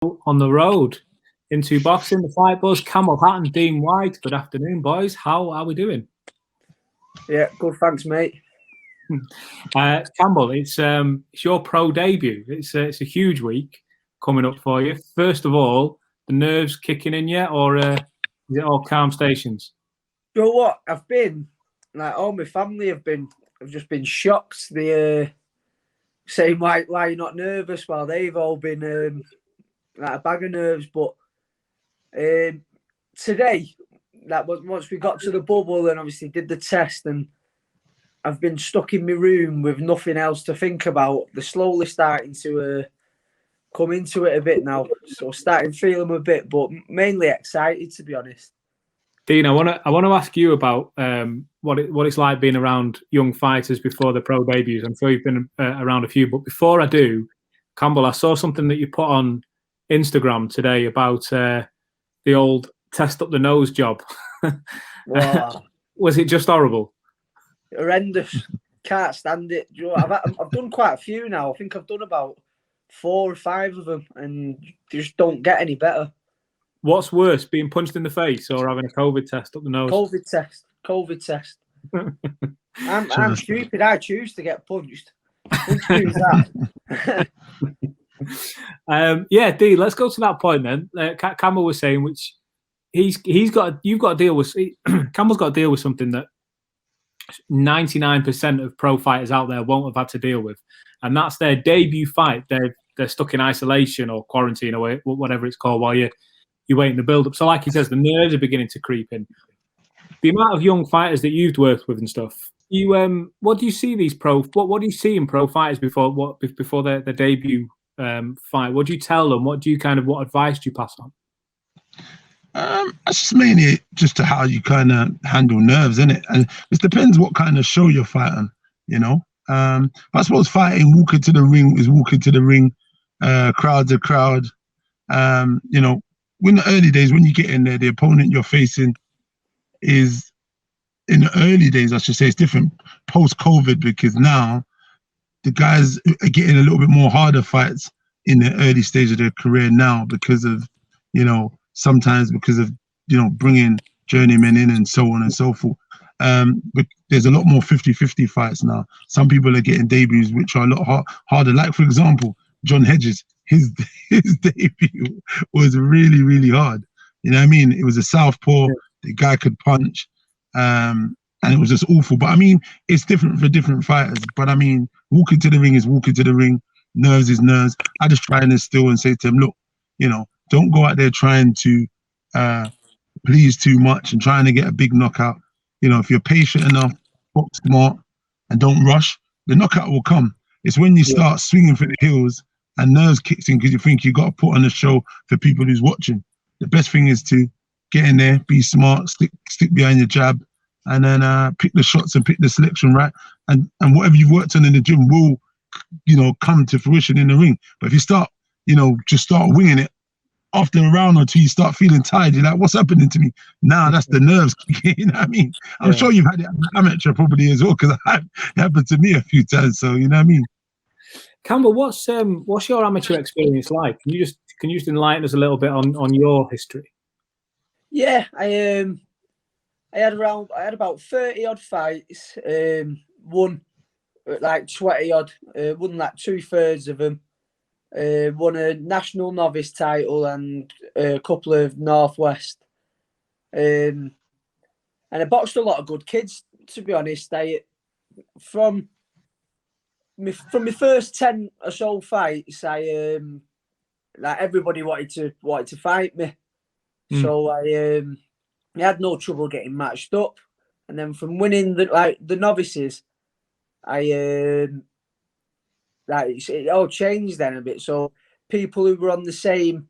on the road. IntuBoxing, the Fight Buzz, Campbell Hatton, Dean White. Good afternoon, boys. How are we doing? Yeah, good. Thanks, mate. Campbell, it's your pro debut. It's a huge week coming up for you. First of all, the nerves kicking in yet, or is it all calm stations? You know what? I've been all my family have just been shocked. They saying why you're not nervous, while they've all been a bag of nerves. But today, once we got to the bubble and obviously did the test, and I've been stuck in my room with nothing else to think about. They're slowly starting to come into it a bit now, so starting to feel them a bit, but mainly excited, to be honest. Dean, I want to ask you about what it's like being around young fighters before the pro debuts. I'm sure you've been around a few, but before I do, Campbell, I saw something that you put on Instagram today about the old test up the nose job. Wow. Was it just horrible? Horrendous. Can't stand it. You know, I've done quite a few now. I think I've done about 4 or 5 of them, and just don't get any better. What's worse, being punched in the face or having a COVID test up the nose? COVID test. I'm stupid. I choose to get punched. Choose that. Yeah, Dee, let's go to that point then. Campbell was saying, which you've got to deal with. Campbell's got to deal with something that 99% of pro fighters out there won't have had to deal with, and that's their debut fight. They're stuck in isolation or quarantine or whatever it's called while you're waiting to build up. So, like he says, the nerves are beginning to creep in. The amount of young fighters that you've worked with and stuff. What do you see these what do you see in pro fighters before their debut fight? What do you tell them? What advice do you pass on? It's just mainly just to how you kind of handle nerves, isn't it? And it depends what kind of show you're fighting, you know. I suppose fighting, walking to the ring is walking to the ring. Crowd's a crowd. You know, in the early days, when you get in there, the opponent you're facing is, in the early days, I should say, it's different post-COVID, because now the guys are getting a little bit more harder fights in the early stage of their career now because of, sometimes because of, bringing journeymen in and so on and so forth. But there's a lot more 50-50 fights now. Some people are getting debuts which are a lot harder. Like, for example, John Hedges, his debut was really, really hard. You know what I mean? It was a southpaw. The guy could punch, and it was just awful. But I mean, it's different for different fighters. But I mean, walking to the ring is walking to the ring. Nerves is nerves. I just try and instill and say to him, look, don't go out there trying to please too much and trying to get a big knockout. If you're patient enough, box smart, and don't rush, the knockout will come. It's when you start swinging for the heels and nerves kicks in because you think you got to put on a show for people who's watching. The best thing is to get in there, be smart, stick behind your jab, and then pick the shots and pick the selection right. And whatever you've worked on in the gym will, come to fruition in the ring. But if you start, just start winging it, after a round or two, you start feeling tired. You're like, what's happening to me? Now that's the nerves kicking. You know what I mean? I'm sure you've had it amateur probably as well, because it happened to me a few times. So, you know what I mean? Campbell, what's your amateur experience like? Can you just enlighten us a little bit on your history? Yeah, I had about 30 odd fights. Won like 20 odd. Won like 2/3 of them. Won a national novice title and a couple of Northwest. And I boxed a lot of good kids, to be honest. From my first 10 or so fights, everybody wanted to fight me. So I had no trouble getting matched up. And then from winning the novices, it all changed then a bit. So people who were on the same,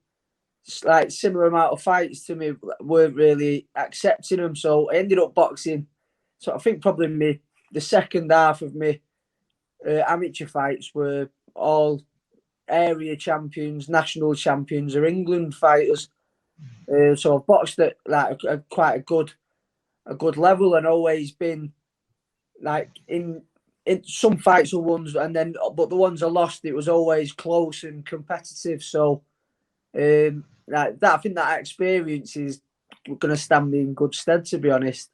similar amount of fights to me weren't really accepting them. So I ended up boxing. So I think probably the second half of my amateur fights were all area champions, national champions, or England fighters. So I've boxed at quite a good level, and always been in some fights are won, but the ones I lost, it was always close and competitive. So Like that, I think that experience is going to stand me in good stead, to be honest.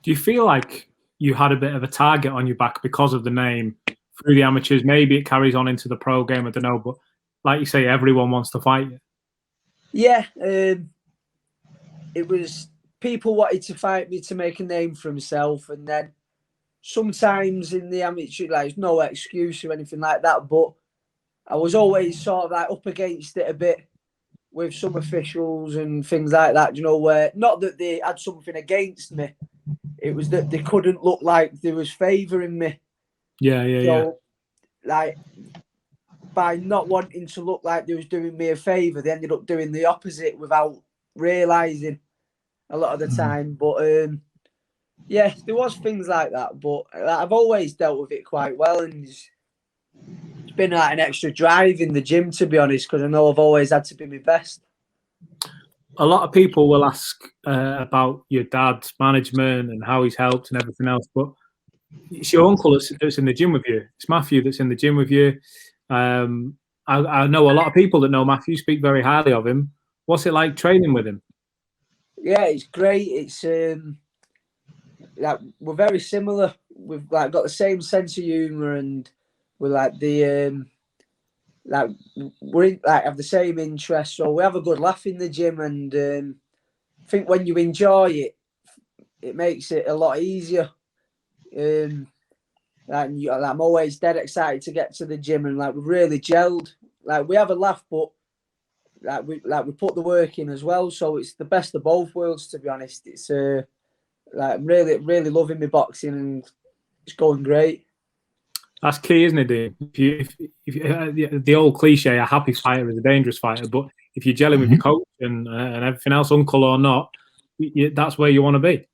Do you feel like you had a bit of a target on your back because of the name through the amateurs? Maybe it carries on into the pro game, I don't know, but like you say, everyone wants to fight you. Yeah, it was people wanted to fight me to make a name for himself, and then sometimes in the amateur, like, there's no excuse or anything like that, but I was always sort of like up against it a bit with some officials and things like that, you know, where not that they had something against me, it was that they couldn't look like they was favouring me. So, like, by not wanting to look like they was doing me a favour, they ended up doing the opposite without realising a lot of the time. But yeah, there was things like that, but I've always dealt with it quite well, and it's been like an extra drive in the gym, to be honest, because I know I've always had to be my best. A lot of people will ask about your dad's management and how he's helped and everything else, but it's your uncle that's in the gym with you. It's Matthew that's in the gym with you. I know a lot of people that know Matthew speak very highly of him. What's it like training with him? Yeah, it's great. It's like, we're very similar. We've like got the same sense of humour, and we're like the like we like have the same interests, so we have a good laugh in the gym. And I think when you enjoy it, it makes it a lot easier. Like, I'm always dead excited to get to the gym, and like we've really gelled. Like, we have a laugh, but like we put the work in as well. So it's the best of both worlds, to be honest. It's like I'm really loving my boxing, and it's going great. That's key, isn't it, Dean? If the old cliche, a happy fighter is a dangerous fighter, but if you're gelling with your coach and everything else, uncle or not, that's where you want to be.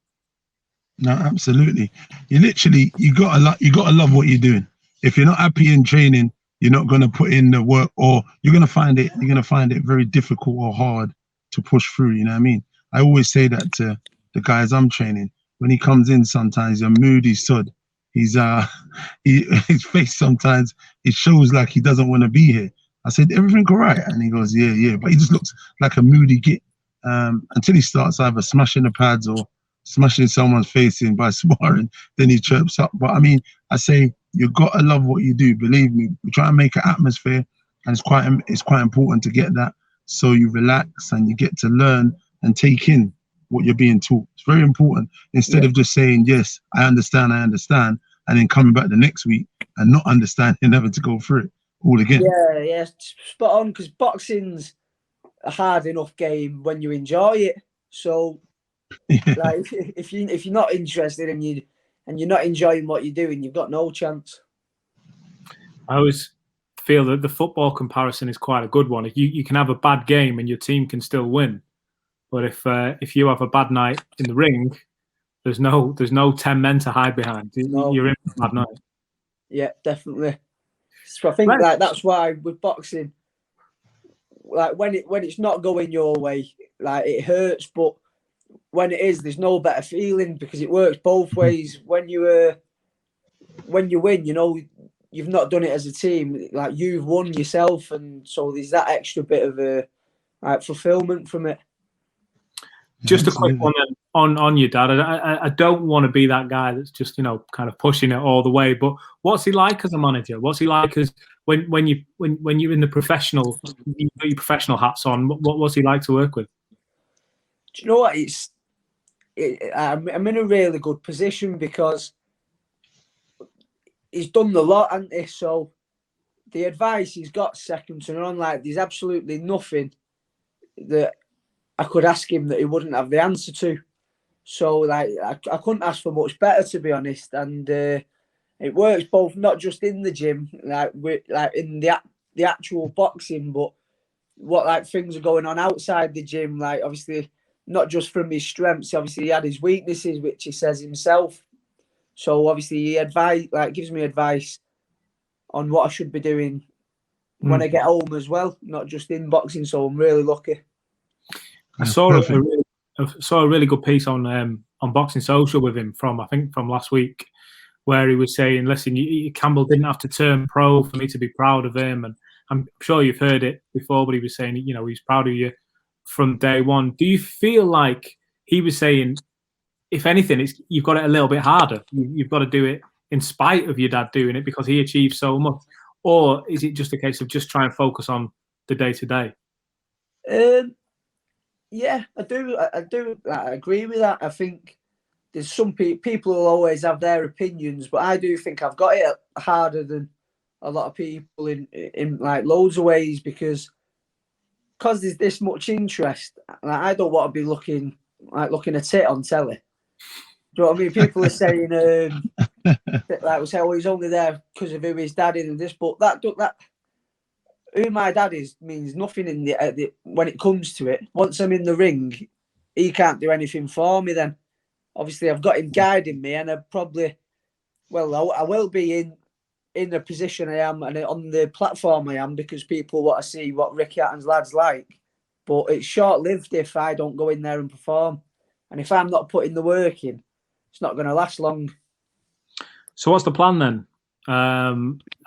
No, absolutely. You gotta love what you're doing. If you're not happy in training, you're not gonna put in the work, or you're gonna find it very difficult or hard to push through. You know what I mean? I always say that to the guys I'm training. When he comes in, sometimes he's a moody sod. He's his face sometimes it shows like he doesn't want to be here. I said, everything all right? And he goes, yeah. But he just looks like a moody git until he starts either smashing the pads or smashing someone's face in by sparring. Then he chirps up. But I mean, I say you gotta love what you do. Believe me, we try and make an atmosphere, and it's quite important to get that, so you relax and you get to learn and take in what you're being taught. It's very important, instead of just saying, yes, I understand, and then coming back the next week and not understanding and having to go through it all again. Yeah, spot on, because boxing's a hard enough game when you enjoy it. So like, if you're not interested and you're not enjoying what you're doing, you've got no chance. I always feel that the football comparison is quite a good one. You can have a bad game and your team can still win. But if you have a bad night in the ring, there's no 10 men to hide behind. You're in a bad night. Yeah, definitely. So I think like that's why with boxing, like when it's not going your way, like it hurts. But when it is, there's no better feeling, because it works both ways. When you win, you know you've not done it as a team. Like, you've won yourself, and so there's that extra bit of like fulfillment from it. Just a quick one on your dad. I don't want to be that guy that's just, kind of pushing it all the way. But what's he like as a manager? What's he like as when you're in the professional, you put your professional hats on? What's he like to work with? Do you know what? I'm in a really good position, because he's done the lot, hasn't he? So the advice he's got second to none. Like, there's absolutely nothing that I could ask him that he wouldn't have the answer to. So like, I couldn't ask for much better, to be honest. And it works both, not just in the gym, like in the actual boxing, but what like things are going on outside the gym. Like, obviously not just from his strengths. Obviously he had his weaknesses, which he says himself. So obviously he gives me advice on what I should be doing when I get home as well, not just in boxing. So I'm really lucky. I saw a really good piece on Boxing Social with him from last week, where he was saying, listen, Campbell didn't have to turn pro for me to be proud of him, and I'm sure you've heard it before, but he was saying, you know, he's proud of you from day one. Do you feel like he was saying, if anything, you've got it a little bit harder. You've got to do it in spite of your dad doing it because he achieved so much? Or is it just a case of just try and focus on the day-to-day? Yeah, I do. I agree with that. I think there's some people will always have their opinions, but I do think I've got it harder than a lot of people in like loads of ways because there's this much interest. Like, I don't want to be looking at it on telly. Do you know what I mean? People are saying, like we say, oh, he's only there because of who his dad is and this, but that who my dad is means nothing in when it comes to it. Once I'm in the ring, he can't do anything for me. Then, obviously, I've got him guiding me, and I will be in the position I am and on the platform I am because people want to see what Ricky Hatton's lad's like. But it's short-lived if I don't go in there and perform, and if I'm not putting the work in, it's not going to last long. So what's the plan then?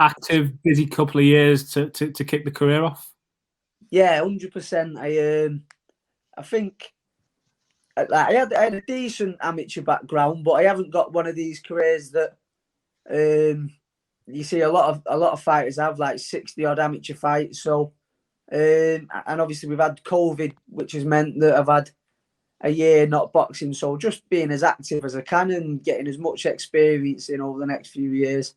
Active, busy couple of years to kick the career off? Yeah, 100%. I think I had a decent amateur background, but I haven't got one of these careers that you see a lot of fighters have, like 60-odd amateur fights. So, and obviously we've had COVID, which has meant that I've had a year not boxing. So just being as active as I can and getting as much experience in over the next few years.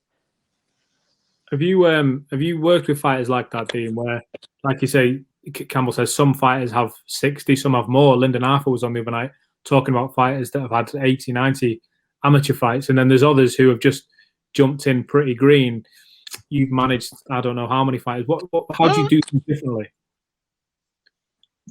Have you worked with fighters like that, Dean, where, like you say, Campbell says some fighters have 60, some have more. Lyndon Arthur was on the other night talking about fighters that have had 80, 90 amateur fights, and then there's others who have just jumped in pretty green. You've managed, I don't know how many fighters. How do you do things differently?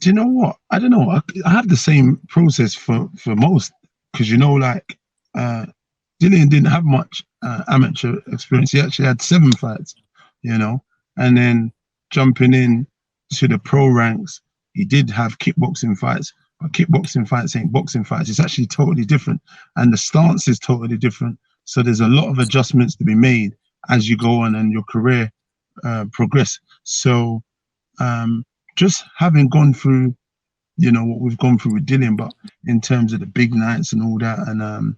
Do you know what? I don't know. I have the same process for most because, you know, like Dillian didn't have much amateur experience. He actually had 7 fights, you know, and then jumping in to the pro ranks, he did have kickboxing fights, but kickboxing fights ain't boxing fights. It's actually totally different, and the stance is totally different. So there's a lot of adjustments to be made as you go on and your career progress. So just having gone through, you know, what we've gone through with Dillian, but in terms of the big nights and all that, and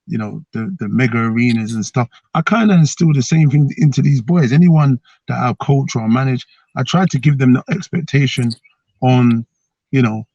you know, the mega arenas and stuff, I kind of instill the same thing into these boys. Anyone that I coach or manage, I try to give them the expectation on, you know,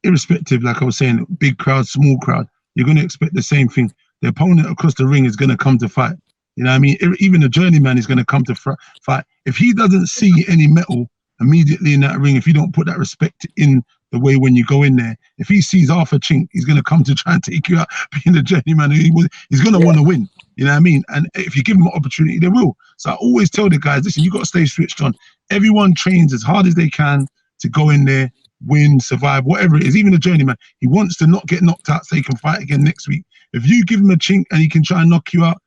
irrespective, like I was saying, big crowd, small crowd, you're going to expect the same thing. The opponent across the ring is going to come to fight. You know what I mean? Even a journeyman is going to come to fight. If he doesn't see any metal immediately in that ring, if you don't put that respect in the way when you go in there, if he sees half a chink, he's going to come to try and take you out. Being a journeyman, he's going to want to win. You know what I mean? And if you give him an opportunity, they will. So I always tell the guys, listen, you got to stay switched on. Everyone trains as hard as they can to go in there, win, survive, whatever it is. Even a journeyman, he wants to not get knocked out so he can fight again next week. If you give him a chink and he can try and knock you out,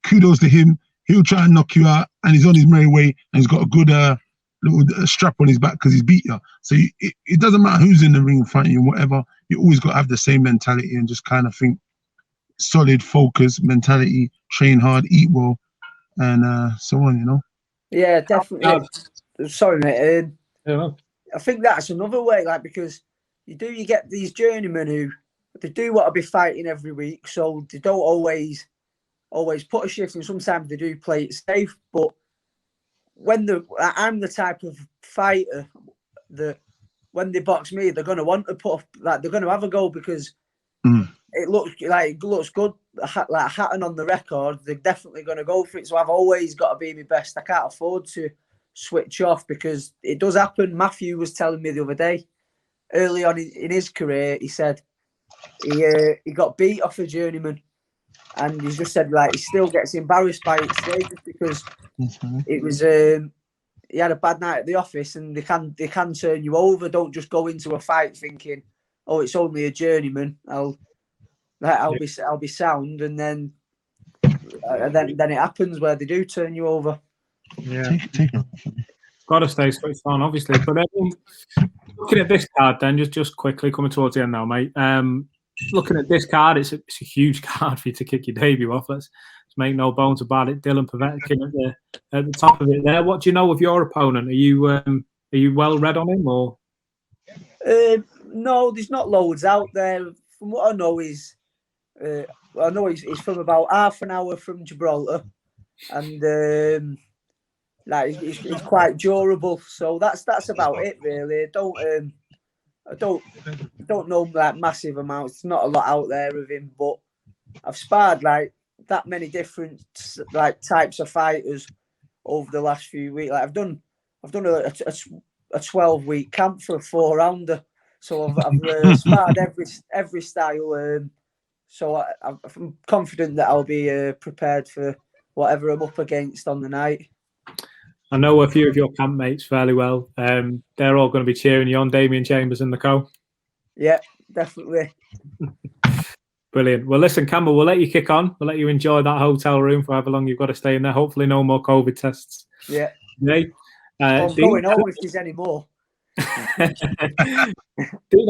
kudos to him. He'll try and knock you out, and he's on his merry way, and he's got a good little strap on his back because he's beat you. So it doesn't matter who's in the ring fighting you, whatever. You always got to have the same mentality and just kind of think solid, focus mentality, train hard, eat well, and so on. You know. Yeah, definitely. Sorry, mate. Yeah. I think that's another way, like, because you get these journeymen who they do want to be fighting every week, so they don't always put a shift in. Sometimes they do play it safe, but I'm the type of fighter that when they box me, they're going to want to they're going to have a go because it looks good. Like Hatton on the record, they're definitely going to go for it. So I've always got to be my best. I can't afford to switch off because it does happen. Matthew was telling me the other day, early on in his career, he said he got beat off a journeyman, and he just said like he still gets embarrassed by it today just because it was he had a bad night at the office, and they can turn you over. Don't just go into a fight thinking, oh, it's only a journeyman. I'll be sound, and then it happens where they do turn you over. Yeah, got to stay switched on, obviously. But looking at this card, then just quickly coming towards the end now, mate. Looking at this card, it's a huge card for you to kick your debut off. Let's make no bones about it. Dylan Povetkin at the top of it there. What do you know of your opponent? Are you well read on him, or? No, there's not loads out there. From what I know, he's from about half an hour from Gibraltar, and he's quite durable. So that's about it, really. I don't know like massive amounts. There's not a lot out there of him, but I've sparred like that many different like types of fighters over the last few weeks. Like I've done a 12-week camp for a 4-rounder, so I've sparred every style. So I'm confident that I'll be prepared for whatever I'm up against on the night. I know a few of your campmates fairly well. They're all going to be cheering you on, Damien Chambers and the co. Yeah, definitely. Brilliant. Well, listen, Campbell, we'll let you kick on. We'll let you enjoy that hotel room for however long you've got to stay in there. Hopefully no more COVID tests. Yeah. Today. I'm going home if there's any more. Dean,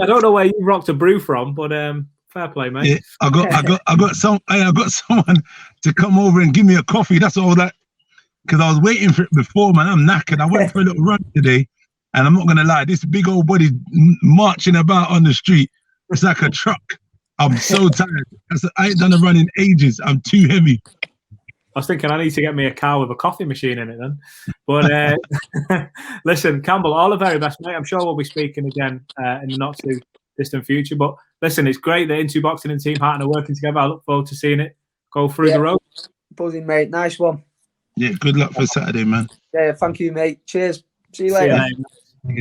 I don't know where you rocked a brew from, but fair play, mate. Yeah, I got someone to come over and give me a coffee. That's all that. Because I was waiting for it before, man. I'm knackered. I went for a little run today, and I'm not gonna lie, this big old body marching about on the street, it's like a truck. I'm so tired. I ain't done a run in ages. I'm too heavy. I was thinking I need to get me a car with a coffee machine in it then. But listen, Campbell, all the very best, mate. I'm sure we'll be speaking again in the not too distant future. But listen, it's great that IntuBoxing and Team Hatton are working together. I look forward to seeing it go through the road. Buzzing, mate. Nice one. Yeah, good luck for Saturday, man. Yeah, thank you, mate. Cheers. See you later. See you later.